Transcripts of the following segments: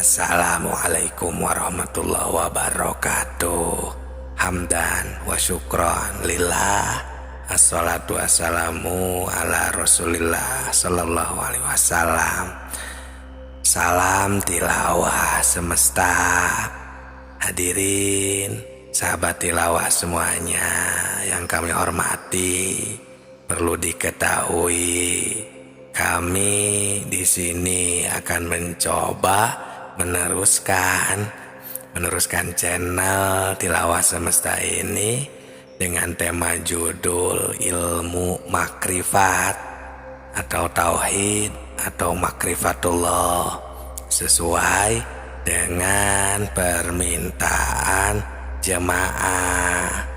Assalamualaikum warahmatullahi wabarakatuh. Hamdan wa syukran lillah. Assalatu wassalamu ala rasulillah sallallahu alaihi wasallam. Salam tilawah semesta. Hadirin sahabat tilawah semuanya yang kami hormati, perlu diketahui kami di sini akan mencoba meneruskan channel Tilawah Semesta ini dengan tema judul ilmu makrifat atau tauhid atau makrifatullah, sesuai dengan permintaan jemaah.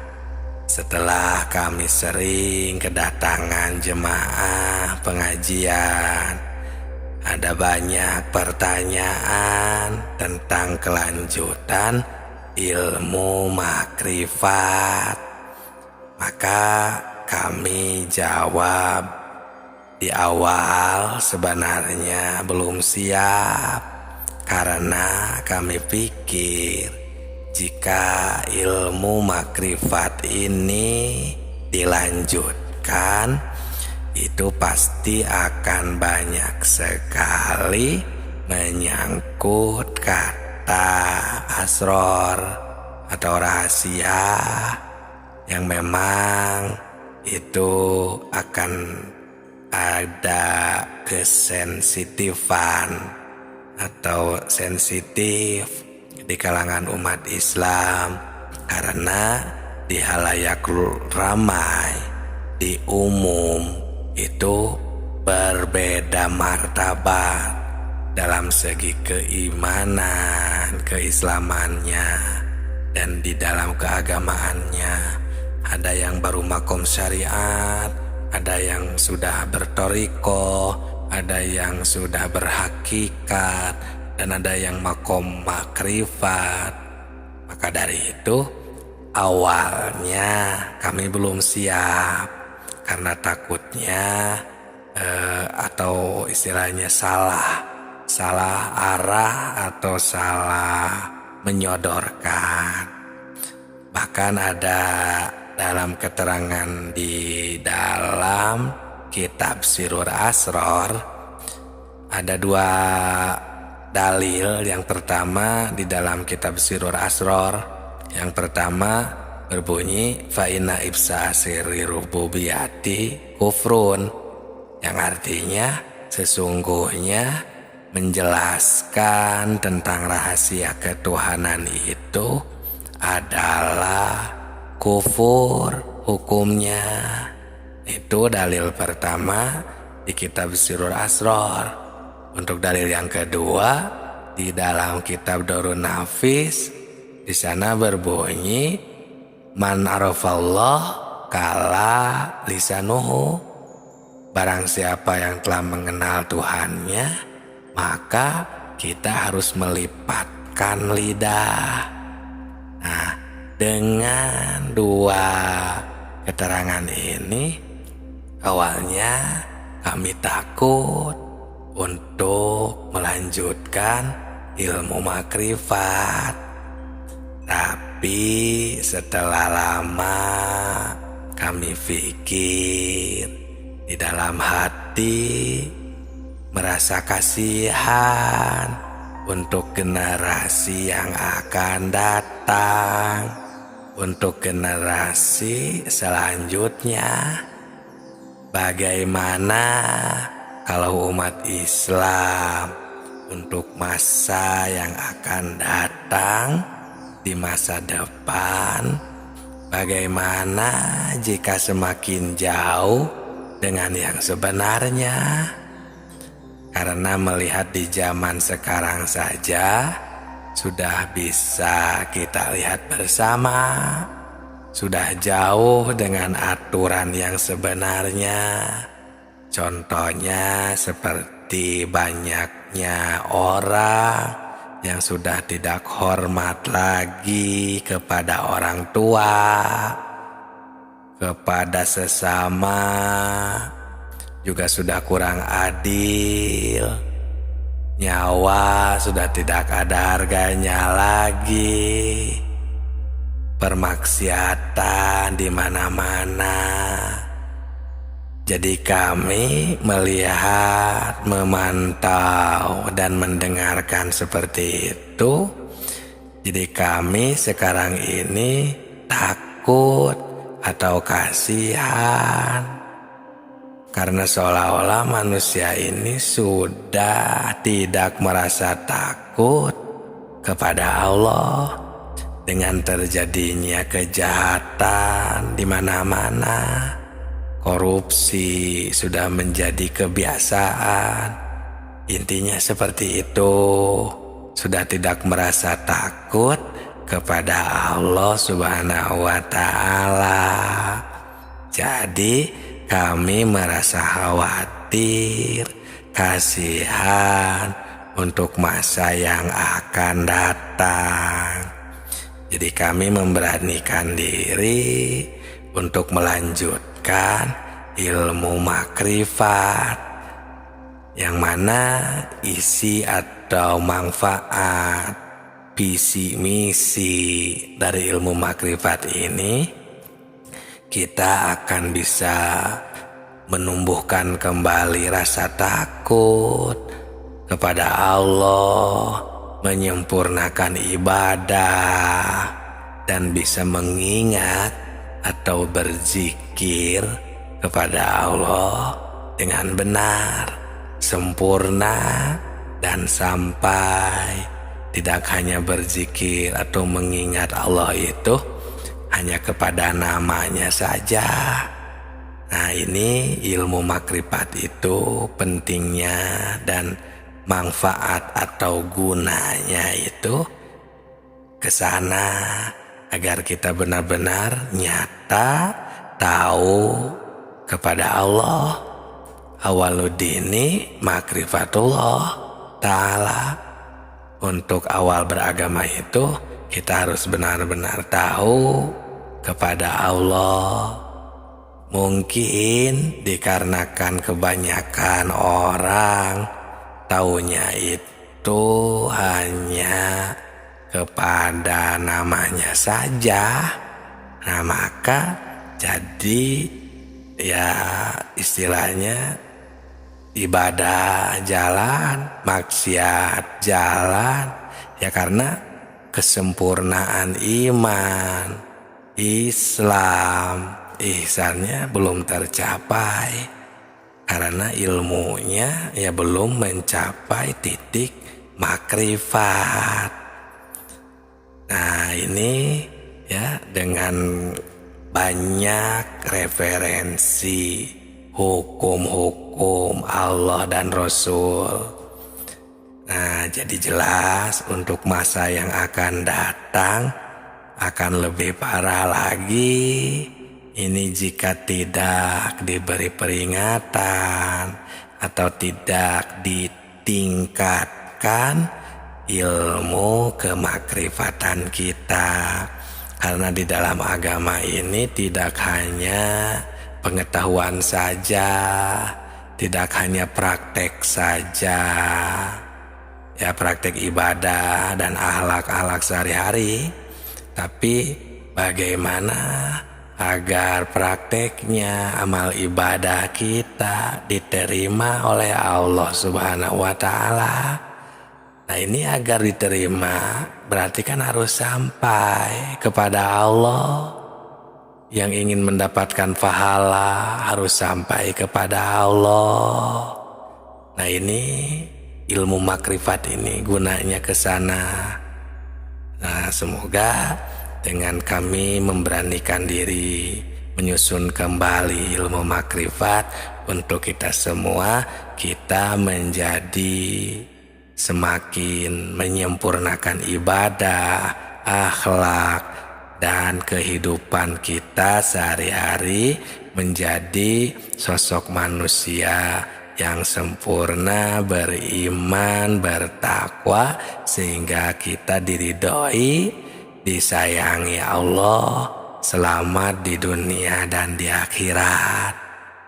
Setelah kami sering kedatangan jemaah pengajian, ada banyak pertanyaan tentang kelanjutan ilmu makrifat. Maka kami jawab di awal sebenarnya belum siap, karena kami pikir jika ilmu makrifat ini dilanjutkan, itu pasti akan banyak sekali menyangkut kata asror atau rahasia yang memang itu akan ada kesensitifan atau sensitif di kalangan umat Islam, karena di halayak ramai, di umum itu berbeda martabat dalam segi keimanan, keislamannya, dan di dalam keagamaannya. Ada yang baru makom syariat, ada yang sudah bertoriko, ada yang sudah berhakikat, dan ada yang makom makrifat. Maka dari itu awalnya kami belum siap, karena takutnya atau istilahnya salah arah atau salah menyodorkan. Bahkan ada dalam keterangan di dalam kitab Sirur Asror, ada dua dalil. Yang pertama di dalam kitab Sirur Asror, yang pertama berbunyi fa inna ibsa sirri rububiyati kufrun, yang artinya sesungguhnya menjelaskan tentang rahasia ketuhanan itu adalah kufur hukumnya. Itu dalil pertama di kitab Sirur Asror. Untuk dalil yang kedua di dalam kitab Darun Nafis, di sana berbunyi man arafallah kala lisanuhu, barang siapa yang telah mengenal Tuhannya, maka kita harus melipatkan lidah. Nah, dengan dua keterangan ini, awalnya kami takut untuk melanjutkan ilmu makrifat. Tapi setelah lama kami pikir di dalam hati, merasa kasihan untuk generasi yang akan datang, untuk generasi selanjutnya. Bagaimana kalau umat Islam untuk masa yang akan datang di masa depan, bagaimana jika semakin jauh dengan yang sebenarnya? Karena melihat di zaman sekarang saja sudah bisa kita lihat bersama, sudah jauh dengan aturan yang sebenarnya. Contohnya seperti banyaknya orang yang sudah tidak hormat lagi kepada orang tua, kepada sesama, juga sudah kurang adil, Nyawa sudah tidak ada harganya lagi. Permaksiatan di mana-mana. Jadi kami melihat, memantau, dan mendengarkan seperti itu. Jadi kami sekarang ini takut atau kasihan. Karena seolah-olah manusia ini sudah tidak merasa takut kepada Allah dengan terjadinya kejahatan di mana-mana. Korupsi sudah menjadi kebiasaan. Intinya seperti itu. Sudah tidak merasa takut kepada Allah Subhanahu wa Ta'ala. Jadi kami merasa khawatir, kasihan untuk masa yang akan datang. Jadi kami memberanikan diri untuk melanjutkan ilmu makrifat, yang mana isi atau manfaat, visi misi dari ilmu makrifat ini, kita akan bisa menumbuhkan kembali rasa takut kepada Allah, menyempurnakan ibadah, dan bisa mengingat atau berzikir kepada Allah dengan benar, sempurna, dan sampai. Tidak hanya berzikir atau mengingat Allah itu hanya kepada namanya saja. Nah, ini ilmu makrifat itu pentingnya dan manfaat atau gunanya itu ke sana agar kita benar-benar nyata tahu kepada Allah. Awaludini makrifatullah ta'ala. Untuk awal beragama itu kita harus benar-benar tahu kepada Allah. Mungkin dikarenakan kebanyakan orang taunya itu hanya kepada namanya saja. Nah, maka jadi ya istilahnya ibadah jalan, maksiat jalan, ya karena kesempurnaan iman, Islam, ihsannya belum tercapai karena ilmunya ya belum mencapai titik makrifat. Nah, ini ya dengan banyak referensi hukum-hukum Allah dan Rasul. Nah, jadi jelas untuk masa yang akan datang akan lebih parah lagi. Ini jika tidak diberi peringatan atau tidak ditingkatkan ilmu kemakrifatan kita. Karena di dalam agama ini tidak hanya pengetahuan saja, tidak hanya praktek saja, ya praktek ibadah dan akhlak-akhlak sehari-hari, tapi bagaimana agar prakteknya amal ibadah kita diterima oleh Allah Subhanahu wa Ta'ala. Nah, ini agar diterima berarti kan harus sampai kepada Allah. Yang ingin mendapatkan pahala harus sampai kepada Allah. Nah, ini ilmu makrifat ini gunanya ke sana. Nah, semoga dengan kami memberanikan diri menyusun kembali ilmu makrifat untuk kita semua, kita menjadi semakin menyempurnakan ibadah, akhlak, dan kehidupan kita sehari-hari menjadi sosok manusia yang sempurna, beriman, bertakwa, sehingga kita diridhoi, disayangi Allah, selamat di dunia dan di akhirat.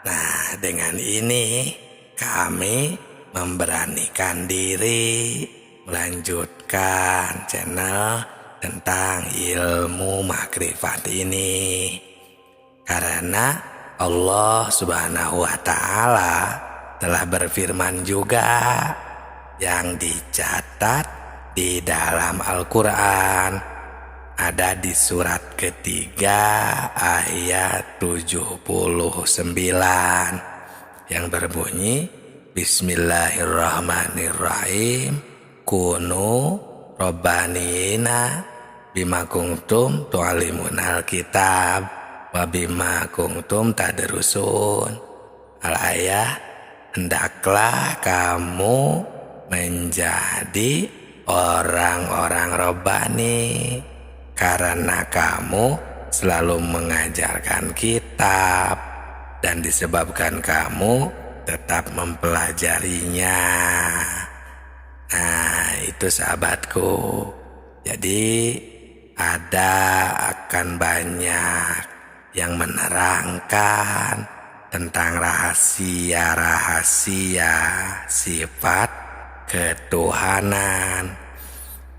Nah, dengan ini kami memberanikan diri melanjutkan channel tentang ilmu makrifat ini. Karena Allah Subhanahu wa Ta'ala telah berfirman juga yang dicatat di dalam Al-Quran, ada di surat ketiga ayat 79 yang berbunyi Bismillahirrahmanirrahim, kunu robbanina bima kuntum tu'allimunal kitab wa bima kuntum tadrusun. Al-ayah, hendaklah kamu menjadi orang-orang robbani karena kamu selalu mengajarkan kitab dan disebabkan kamu tetap mempelajarinya. Nah, itu sahabatku. Jadi akan banyak yang menerangkan tentang rahasia-rahasia sifat ketuhanan.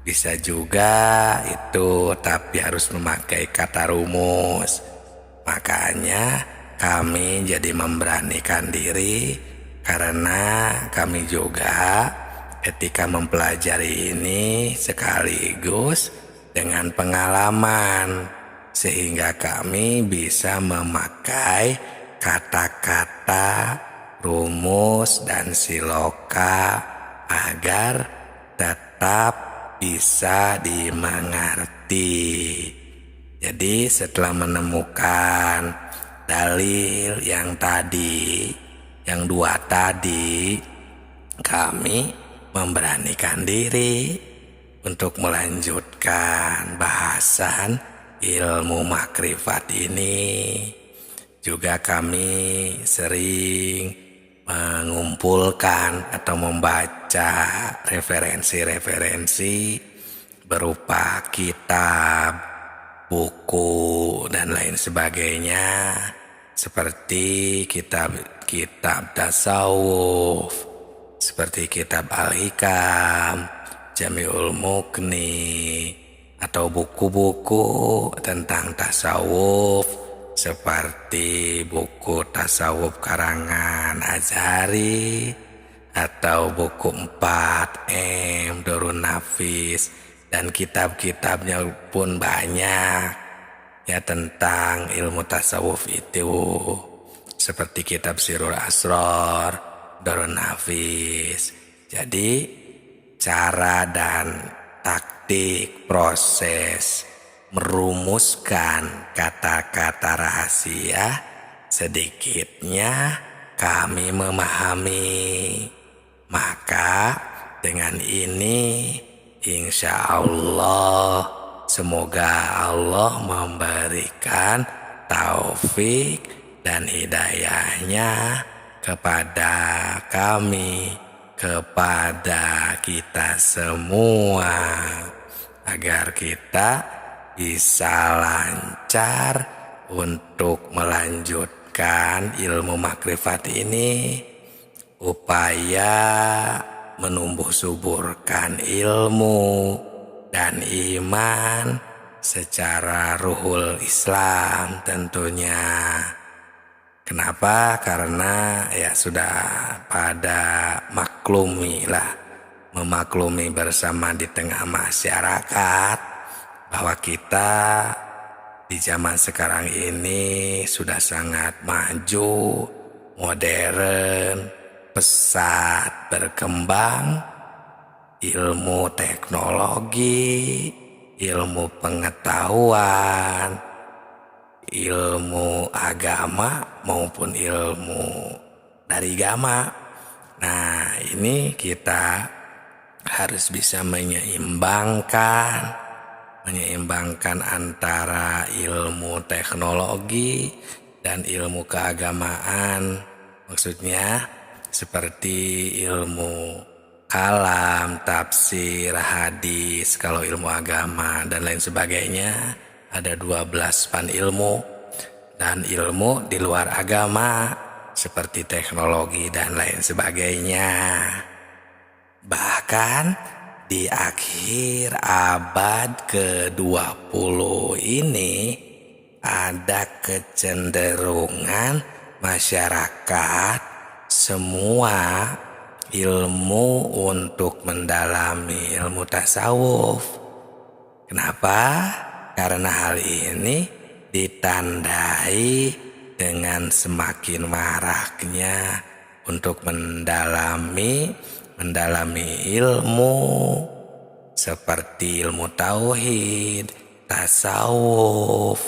Bisa juga itu, tapi harus memakai kata rumus. Makanya kami jadi memberanikan diri karena kami juga ketika mempelajari ini sekaligus dengan pengalaman, sehingga kami bisa memakai kata-kata, rumus, dan siloka agar tetap bisa dimengerti. Jadi setelah menemukan dalil yang tadi, yang dua tadi, kami memberanikan diri untuk melanjutkan bahasan ilmu makrifat ini. Juga kami sering mengumpulkan atau membaca referensi-referensi berupa kitab, buku, dan lain sebagainya, seperti kitab tasawuf, seperti kitab Al-Hikam, Jami'ul Mughni, atau buku-buku tentang tasawuf seperti buku tasawuf karangan Azhari atau buku 4M Durrun Nafis, dan kitab-kitabnya pun banyak ya tentang ilmu tasawuf itu, seperti kitab Sirrul Asrar, Durrun Nafis. Jadi cara dan taktik proses merumuskan kata-kata rahasia sedikitnya kami memahami. Maka dengan ini insya Allah semoga Allah memberikan taufik dan hidayahnya kepada kami, kepada kita semua, agar kita bisa lancar untuk melanjutkan ilmu makrifat ini, upaya menumbuh suburkan ilmu dan iman secara ruhul Islam tentunya. Kenapa? Karena ya sudah pada memaklumi bersama di tengah masyarakat bahwa kita di zaman sekarang ini sudah sangat maju, modern, pesat berkembang, ilmu teknologi, ilmu pengetahuan, ilmu agama maupun ilmu dari agama. Nah, ini kita harus bisa menyeimbangkan antara ilmu teknologi dan ilmu keagamaan. Maksudnya seperti ilmu kalam, tafsir, hadis, kalau ilmu agama dan lain sebagainya ada 12 pan ilmu, dan ilmu di luar agama seperti teknologi dan lain sebagainya. Bahkan di akhir abad ke-20 ini ada kecenderungan masyarakat semua ilmu untuk mendalami ilmu tasawuf. Kenapa? Karena hal ini ditandai dengan semakin maraknya untuk mendalami ilmu seperti ilmu tauhid, tasawuf,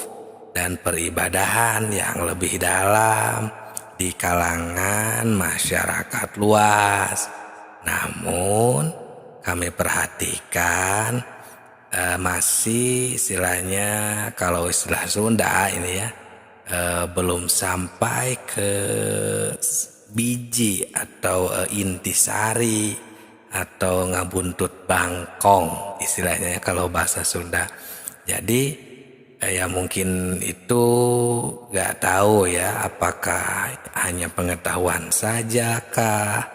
dan peribadahan yang lebih dalam di kalangan masyarakat luas. Namun kami perhatikan masih istilahnya, kalau istilah Sunda ini ya, belum sampai ke biji atau intisari atau ngabuntut bangkong istilahnya kalau bahasa Sunda. Jadi ya mungkin itu gak tahu ya, apakah hanya pengetahuan saja kah,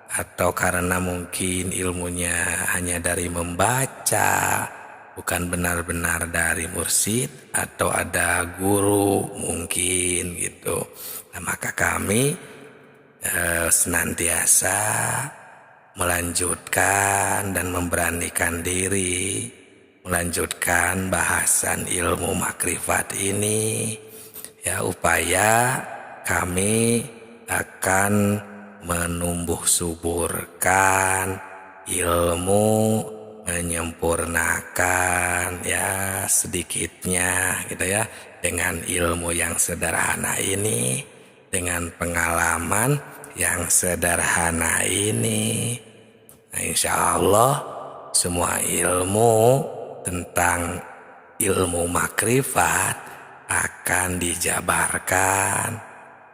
atau karena mungkin ilmunya hanya dari membaca, bukan benar-benar dari mursyid atau ada guru mungkin gitu. Nah, maka kami senantiasa melanjutkan dan memberanikan diri melanjutkan bahasan ilmu makrifat ini ya, upaya kami akan menumbuh suburkan ilmu, menyempurnakan ya sedikitnya gitu ya, dengan ilmu yang sederhana ini, dengan pengalaman yang sederhana ini. Nah, insya Allah semua ilmu tentang ilmu makrifat akan dijabarkan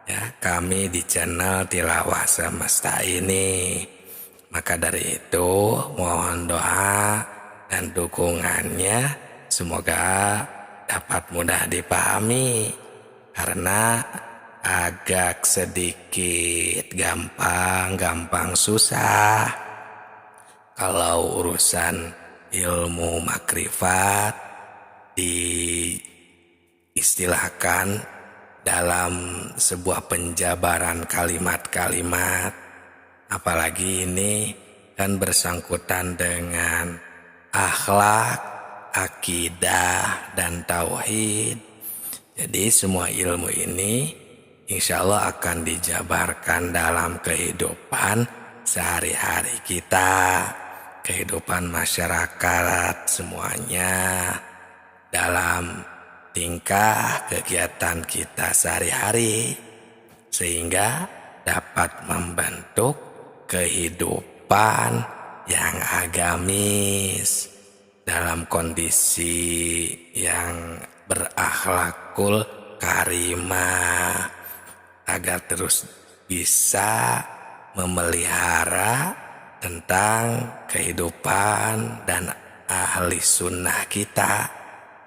ya kami di channel Tilawah Semesta ini. Maka dari itu mohon doa dan dukungannya, semoga dapat mudah dipahami, karena agak sedikit gampang susah kalau urusan ilmu makrifat diistilahkan dalam sebuah penjabaran kalimat-kalimat. Apalagi ini kan bersangkutan dengan akhlak, akidah, dan tauhid. Jadi semua ilmu ini insya Allah akan dijabarkan dalam kehidupan sehari-hari kita, kehidupan masyarakat semuanya, dalam tingkah kegiatan kita sehari-hari, sehingga dapat membentuk kehidupan yang agamis dalam kondisi yang berakhlakul karimah, agar terus bisa memelihara tentang kehidupan dan ahli sunnah kita,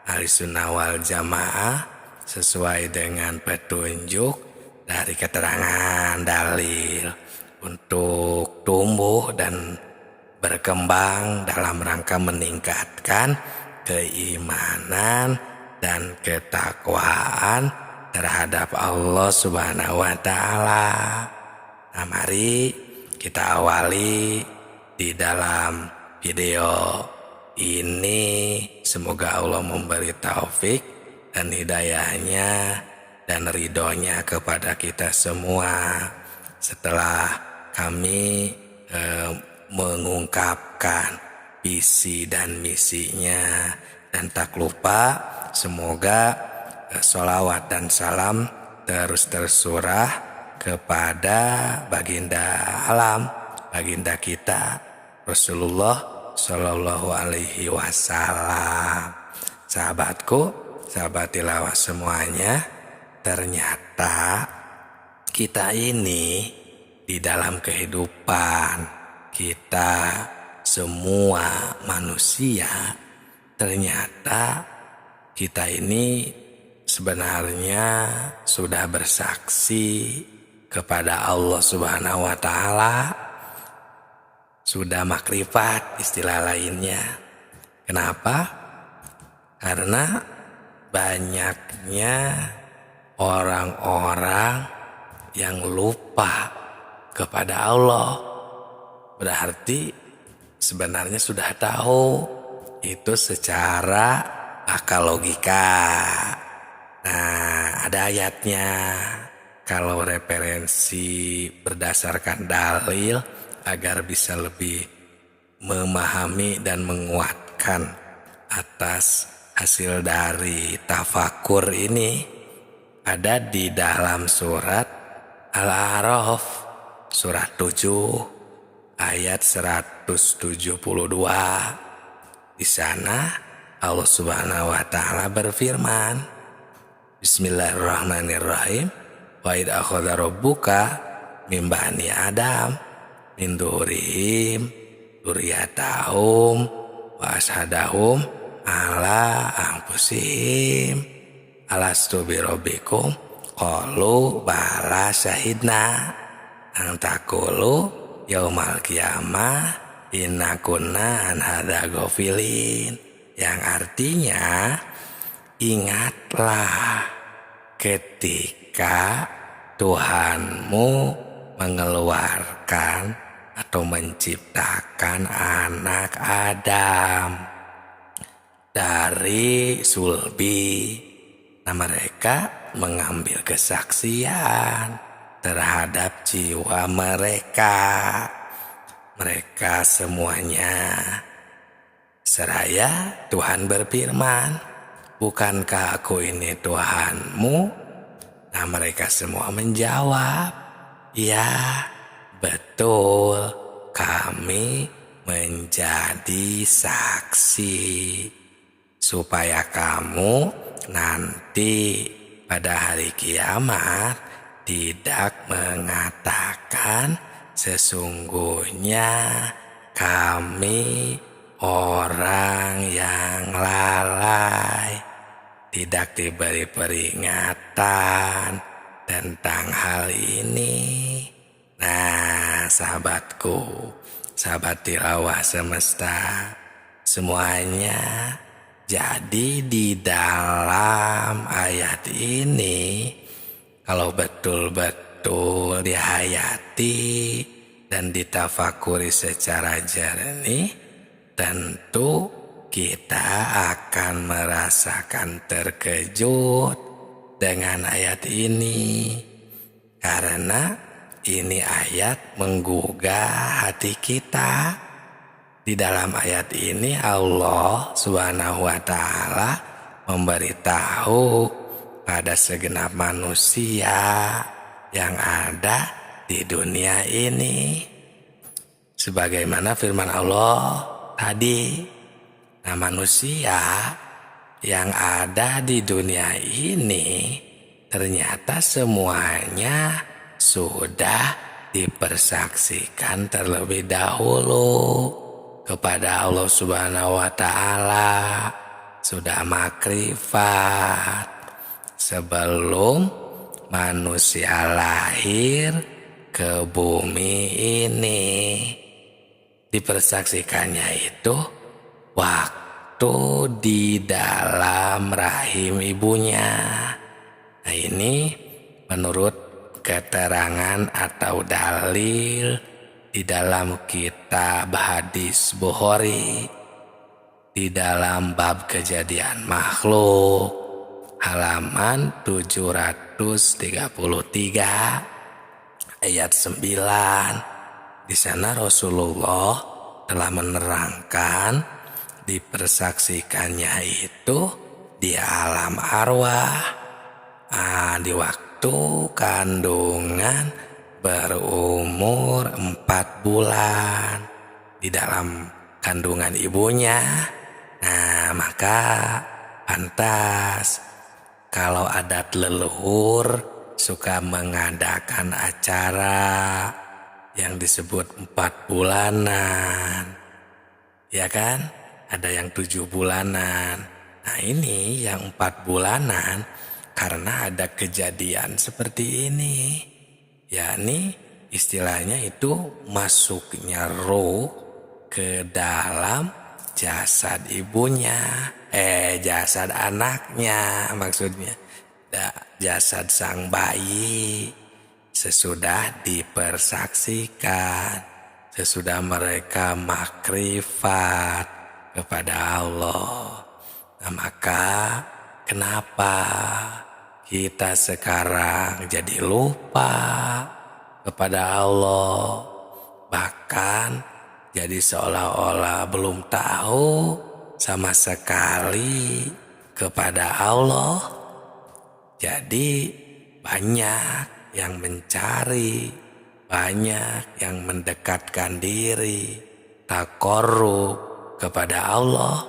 ahli sunnah wal jamaah, sesuai dengan petunjuk dari keterangan dalil, untuk tumbuh dan berkembang dalam rangka meningkatkan keimanan dan ketakwaan terhadap Allah Subhanahu wa Ta'ala. Nah, mari kita awali di dalam video ini. Semoga Allah memberi taufik dan hidayahnya dan ridhonya kepada kita semua. Setelah kami mengungkapkan visi dan misinya, dan tak lupa semoga sholawat dan salam terus tersurah kepada baginda alam, baginda kita Rasulullah Shallallahu Alaihi Wasallam. Sahabatku, sahabat tilawah semuanya, ternyata kita ini di dalam kehidupan kita semua manusia, ternyata kita ini sebenarnya sudah bersaksi kepada Allah Subhanahu wa Ta'ala, sudah makrifat istilah lainnya. Kenapa? Karena banyaknya orang-orang yang lupa kepada Allah. Berarti sebenarnya sudah tahu itu secara akal logika. Nah, ada ayatnya. Kalau referensi berdasarkan dalil agar bisa lebih memahami dan menguatkan atas hasil dari tafakur ini, ada di dalam surat Al-A'raf surat 7 ayat 172. Di sana Allah Subhanahu wa Ta'ala berfirman, Bismillahirrahmanirrahim. Wa idh akhadha rabbuka min bani Adam min dzurriyyahim dzurriyyatahum wa ashhadahum ala anfusihim alastu birabbikum qalu bala syahidna an taqulu yaumal qiyamah inna kunna an hadza ghafilin, yang artinya ingatlah ketika Tuhanmu mengeluarkan atau menciptakan anak Adam dari sulbi. Nah, mereka mengambil kesaksian terhadap jiwa mereka. Mereka semuanya seraya Tuhan berfirman, bukankah aku ini Tuhanmu? Nah, mereka semua menjawab, ya betul, kami menjadi saksi supaya kamu nanti pada hari kiamat tidak mengatakan sesungguhnya kami orang yang lalai, tidak diberi peringatan tentang hal ini. Nah, sahabatku, sahabat tilawah semesta semuanya, jadi di dalam ayat ini kalau betul-betul dihayati dan ditafakuri secara jernih, tentu kita akan merasakan terkejut dengan ayat ini, karena ini ayat menggugah hati kita. Di dalam ayat ini Allah Subhanahu wa Ta'ala memberitahu pada segenap manusia yang ada di dunia ini, sebagaimana firman Allah tadi. Nah, manusia yang ada di dunia ini ternyata semuanya sudah dipersaksikan terlebih dahulu kepada Allah Subhanahu wa Ta'ala, sudah makrifat sebelum manusia lahir ke bumi ini. Dipersaksikannya itu waktu di dalam rahim ibunya. Nah, ini menurut keterangan atau dalil di dalam kitab hadis Bukhari, di dalam bab kejadian makhluk halaman 733 ayat 9. Di sana Rasulullah telah menerangkan dipersaksikannya itu di alam arwah, di waktu kandungan berumur 4 bulan di dalam kandungan ibunya. Nah, maka pantas kalau adat leluhur suka mengadakan acara yang disebut 4 bulanan, ya kan? Ada yang 7 bulanan. Nah, ini yang 4 bulanan karena ada kejadian seperti ini, yakni istilahnya itu masuknya roh ke dalam jasad ibunya, jasad anaknya maksudnya, jasad sang bayi sesudah dipersaksikan, sesudah mereka makrifat kepada Allah. Nah, maka kenapa kita sekarang jadi lupa kepada Allah, bahkan jadi seolah-olah belum tahu sama sekali kepada Allah. Jadi banyak yang mencari, banyak yang mendekatkan diri, taqarrub kepada Allah,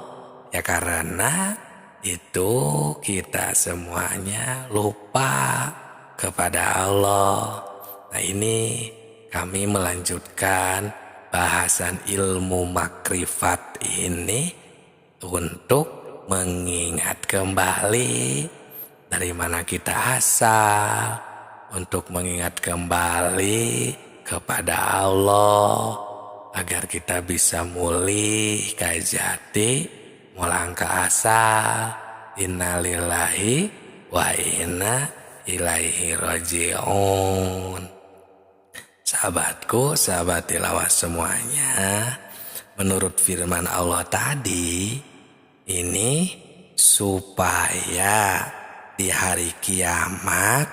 ya karena itu kita semuanya lupa kepada Allah. Nah, ini kami melanjutkan bahasan ilmu makrifat ini untuk mengingat kembali dari mana kita asal, untuk mengingat kembali kepada Allah, agar kita bisa mulih kajati mulang ke asal. Innalillahi wa inna ilaihi raji'un. Sahabatku, sahabat tilawah semuanya, menurut firman Allah tadi, ini supaya di hari kiamat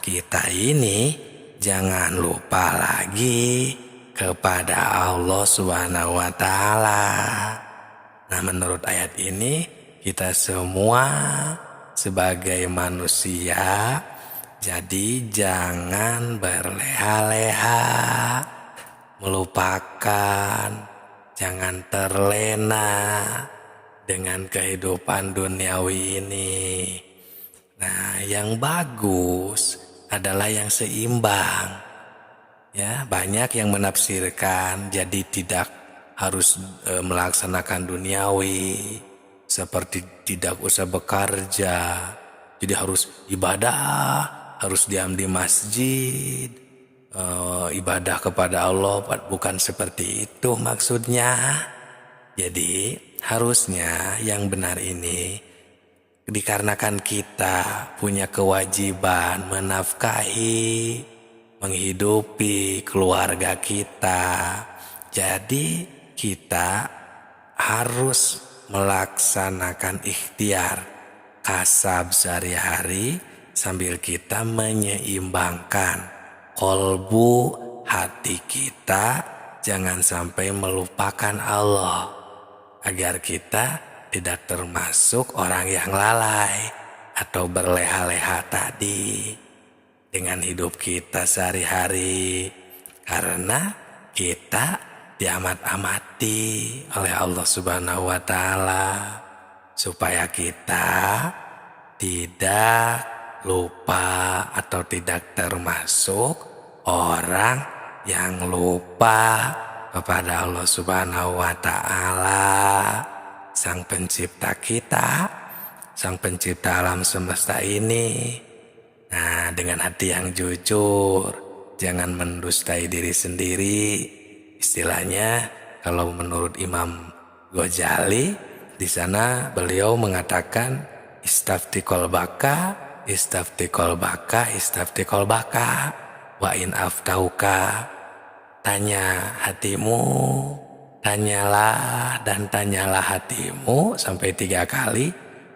kita ini jangan lupa lagi kepada Allah Subhanahu wa Ta'ala. Nah, menurut ayat ini kita semua sebagai manusia jadi jangan berleha-leha, melupakan, jangan terlena dengan kehidupan duniawi ini. Nah, yang bagus adalah yang seimbang. Ya, banyak yang menafsirkan jadi tidak harus melaksanakan duniawi, seperti tidak usah bekerja, jadi harus ibadah, harus diam di masjid, ibadah kepada Allah. Bukan seperti itu maksudnya. Jadi harusnya yang benar ini dikarenakan kita punya kewajiban menafkahi, menghidupi keluarga kita. Jadi kita harus melaksanakan ikhtiar kasab sehari-hari sambil kita menyeimbangkan kolbu hati kita, jangan sampai melupakan Allah, agar kita tidak termasuk orang yang lalai atau berleha-leha tadi dengan hidup kita sehari-hari, karena kita diamat-amati oleh Allah Subhanahu wa Ta'ala supaya kita tidak lupa atau tidak termasuk orang yang lupa kepada Allah Subhanahu wa Ta'ala, Sang Pencipta kita, Sang Pencipta alam semesta ini. Nah, dengan hati yang jujur, jangan mendustai diri sendiri. Istilahnya, kalau menurut Imam Ghazali, di sana beliau mengatakan istafti kolbaka, istafti kolbaka, istafti kolbaka, wa in aftauka. Tanya hatimu, tanyalah dan tanyalah hatimu sampai 3 kali,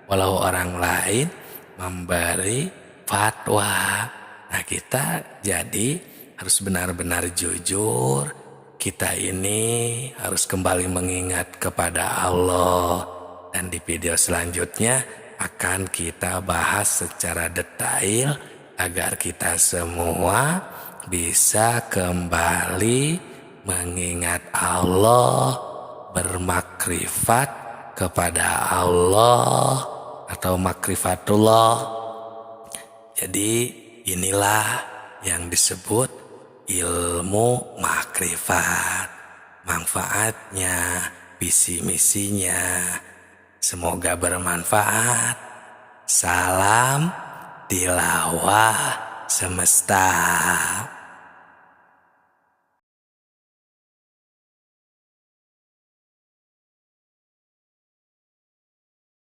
walau orang lain memberi fatwa. Nah, kita jadi harus benar-benar jujur. Kita ini harus kembali mengingat kepada Allah. Dan di video selanjutnya akan kita bahas secara detail agar kita semua bisa kembali mengingat Allah, bermakrifat kepada Allah atau makrifatullah. Jadi inilah yang disebut ilmu makrifat, manfaatnya, visi misinya. Semoga bermanfaat. Salam tilawah semesta.